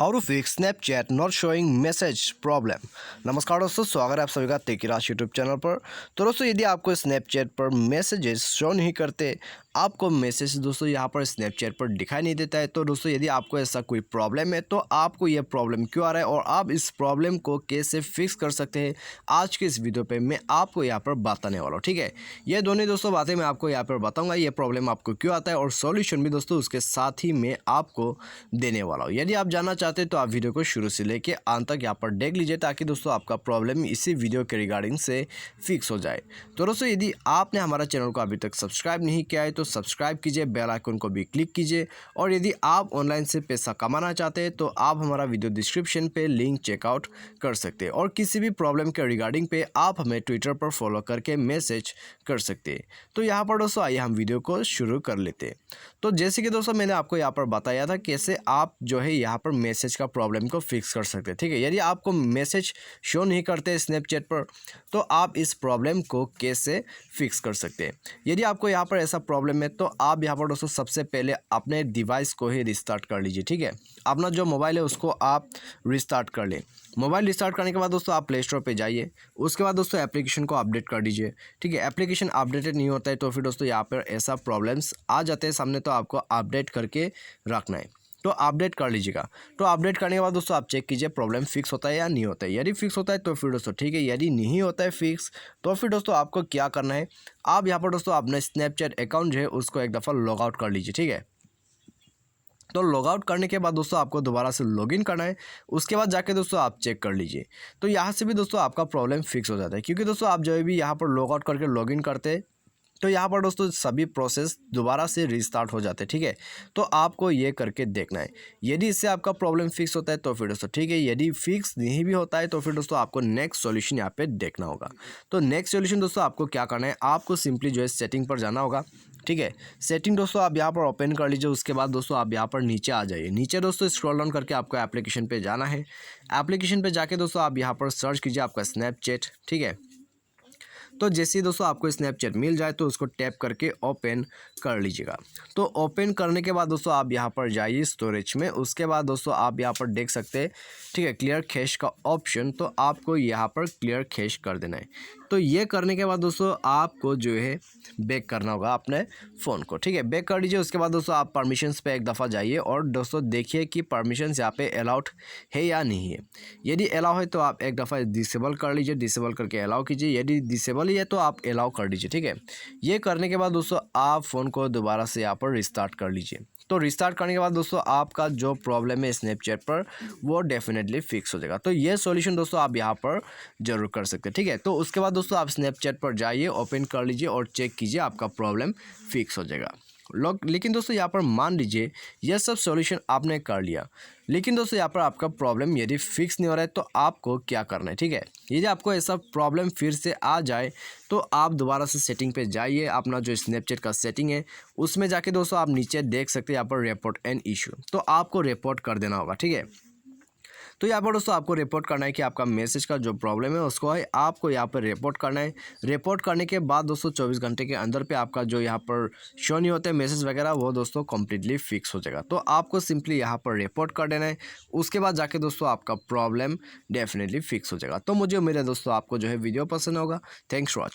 How to fix Snapchat not showing message problem. नमस्कार दोस्तों, स्वागत है आप सभी का तेकीराज यूट्यूब चैनल पर। तो दोस्तों, यदि आपको स्नैपचैट पर मैसेजेस शो नहीं करते, आपको मैसेज दोस्तों यहाँ पर स्नैपचैट पर दिखाई नहीं देता है, तो दोस्तों यदि आपको ऐसा कोई प्रॉब्लम है तो आपको ये प्रॉब्लम क्यों आ रहा है और आप इस प्रॉब्लम को कैसे फिक्स कर सकते हैं, आज के इस वीडियो पे मैं आपको यहाँ पर बताने वाला हूँ। ठीक है, ये दोनों दोस्तों बातें मैं आपको यहाँ पर बताऊँगा, ये प्रॉब्लम आपको क्यों आता है और सॉल्यूशन भी दोस्तों उसके साथ ही मैं आपको देने वाला हूँ। यदि आप जानना चाहते हैं तो आप वीडियो को शुरू से लेके अंत तक यहाँ पर देख लीजिए, ताकि दोस्तों आपका प्रॉब्लम इसी वीडियो के रिगार्डिंग से फिक्स हो जाए। तो दोस्तों, यदि आपने हमारा चैनल को अभी तक सब्सक्राइब नहीं किया है तो सब्सक्राइब कीजिए, बेल आइकन को भी क्लिक कीजिए। और यदि आप ऑनलाइन से पैसा कमाना चाहते हैं तो आप हमारा वीडियो डिस्क्रिप्शन पे लिंक चेकआउट कर सकते हैं, और किसी भी प्रॉब्लम के रिगार्डिंग पे आप हमें ट्विटर पर फॉलो करके मैसेज कर सकते हैं। तो यहाँ पर दोस्तों आइए हम वीडियो को शुरू कर लेते हैं। तो जैसे कि दोस्तों मैंने आपको यहाँ पर बताया था कैसे आप जो है यहाँ पर मैसेज का प्रॉब्लम को फिक्स कर सकते हैं। ठीक है, यदि आपको मैसेज शो नहीं करते स्नैपचैट पर तो आप इस प्रॉब्लम को कैसे फिक्स कर सकते हैं। यदि आपको यहाँ पर ऐसा प्रॉब्लम है तो आप यहाँ पर दोस्तों सबसे पहले अपने डिवाइस को ही रिस्टार्ट कर लीजिए। ठीक है, अपना जो मोबाइल है उसको आप रिस्टार्ट कर लें। मोबाइल रिस्टार्ट करने के बाद दोस्तों आप प्ले स्टोर पे जाइए, उसके बाद दोस्तों एप्लीकेशन को अपडेट कर दीजिए। ठीक है, एप्लीकेशन अपडेटेड नहीं होता है तो फिर दोस्तों यहाँ पर ऐसा प्रॉब्लम्स आ जाते हैं सामने, तो आपको अपडेट करके रखना है। तो अपडेट कर लीजिएगा। तो अपडेट करने के बाद दोस्तों आप चेक कीजिए प्रॉब्लम फिक्स होता है या नहीं होता है। यदि फिक्स होता है तो फिर दोस्तों ठीक है, यदि नहीं होता है फिक्स तो फिर दोस्तों आपको क्या करना है, आप यहाँ पर दोस्तों अपने स्नैपचैट अकाउंट जो है उसको एक दफ़ा लॉग आउट कर लीजिए। ठीक है, तो लॉग आउट करने के बाद दोस्तों आपको दोबारा से लॉगिन करना है। उसके बाद जाके दोस्तों आप चेक कर लीजिए, तो यहाँ से भी दोस्तों आपका प्रॉब्लम फिक्स हो जाता है। क्योंकि दोस्तों आप जब भी यहाँ पर लॉग आउट करके लॉगिन करते हैं तो यहाँ पर दोस्तों सभी प्रोसेस दोबारा से रीस्टार्ट हो जाते हैं। ठीक है, तो आपको ये करके देखना है। यदि इससे आपका प्रॉब्लम फिक्स होता है तो फिर दोस्तों ठीक है, यदि फिक्स नहीं भी होता है तो फिर दोस्तों आपको नेक्स्ट सॉल्यूशन यहाँ पे देखना होगा। तो नेक्स्ट सॉल्यूशन दोस्तों आपको क्या करना है, आपको सिंपली जो है सेटिंग पर जाना होगा। ठीक है, सेटिंग दोस्तों आप यहाँ पर ओपन कर लीजिए। उसके बाद दोस्तों आप यहाँ पर नीचे आ जाइए। नीचे दोस्तों स्क्रॉल डाउन करके आपको एप्लीकेशन पे जाना है। एप्लीकेशन पे जाके दोस्तों आप यहाँ पर सर्च कीजिए आपका स्नैपचैट। ठीक है, तो जैसे ही दोस्तों आपको स्नैपचैट मिल जाए तो उसको टैप करके ओपन कर लीजिएगा। तो ओपन करने के बाद दोस्तों आप यहाँ पर जाइए स्टोरेज में। उसके बाद दोस्तों आप यहाँ पर देख सकते हैं, ठीक है, क्लियर कैश का ऑप्शन, तो आपको यहाँ पर क्लियर कैश कर देना है। तो ये करने के बाद दोस्तों आपको जो है बैक करना होगा अपने फ़ोन को। ठीक है, बैक कर लीजिए। उसके बाद दोस्तों आप परमिशंस पे एक दफ़ा जाइए और दोस्तों देखिए कि परमिशंस यहाँ पे अलाउड है या नहीं है। यदि अलाउ है तो आप एक दफ़ा डिसेबल कर लीजिए, डिसेबल करके अलाउ कीजिए। यदि डिसेबल ही है तो आप अलाउ कर दीजिए। ठीक है, ये करने के बाद दोस्तों आप फ़ोन को दोबारा से यहाँ पर रिस्टार्ट कर लीजिए। तो रिस्टार्ट करने के बाद दोस्तों आपका जो प्रॉब्लम है स्नैपचैट पर वो डेफिनेटली फिक्स हो जाएगा। तो ये सॉल्यूशन दोस्तों आप यहाँ पर जरूर कर सकते हैं। ठीक है, तो उसके बाद दोस्तों आप स्नैपचैट पर जाइए, ओपन कर लीजिए और चेक कीजिए, आपका प्रॉब्लम फिक्स हो जाएगा। लेकिन दोस्तों यहाँ पर मान लीजिए यह सब सॉल्यूशन आपने कर लिया, लेकिन दोस्तों यहाँ पर आपका प्रॉब्लम यदि फिक्स नहीं हो रहा है तो आपको क्या करना है। ठीक है, यदि आपको ऐसा प्रॉब्लम फिर से आ जाए तो आप दोबारा से सेटिंग पे जाइए। अपना जो स्नैपचैट का सेटिंग है उसमें जाके दोस्तों आप नीचे देख सकते हैं यहाँ पर रिपोर्ट एन इशू, तो आपको रिपोर्ट कर देना होगा। ठीक है, तो यहाँ पर दोस्तों आपको रिपोर्ट करना है कि आपका मैसेज का जो प्रॉब्लम है उसको है आपको यहाँ पर रिपोर्ट करना है। रिपोर्ट करने के बाद दोस्तों 24 घंटे के अंदर पे आपका जो यहाँ पर शो नहीं होते मैसेज वगैरह वो दोस्तों कम्प्लीटली फिक्स हो जाएगा। तो आपको सिंपली यहाँ पर रिपोर्ट कर देना है। उसके बाद जाके दोस्तों आपका प्रॉब्लम डेफिनेटली फिक्स हो जाएगा। तो मुझे उम्मीद है दोस्तों आपको जो है वीडियो पसंद होगा। Thanks for watching.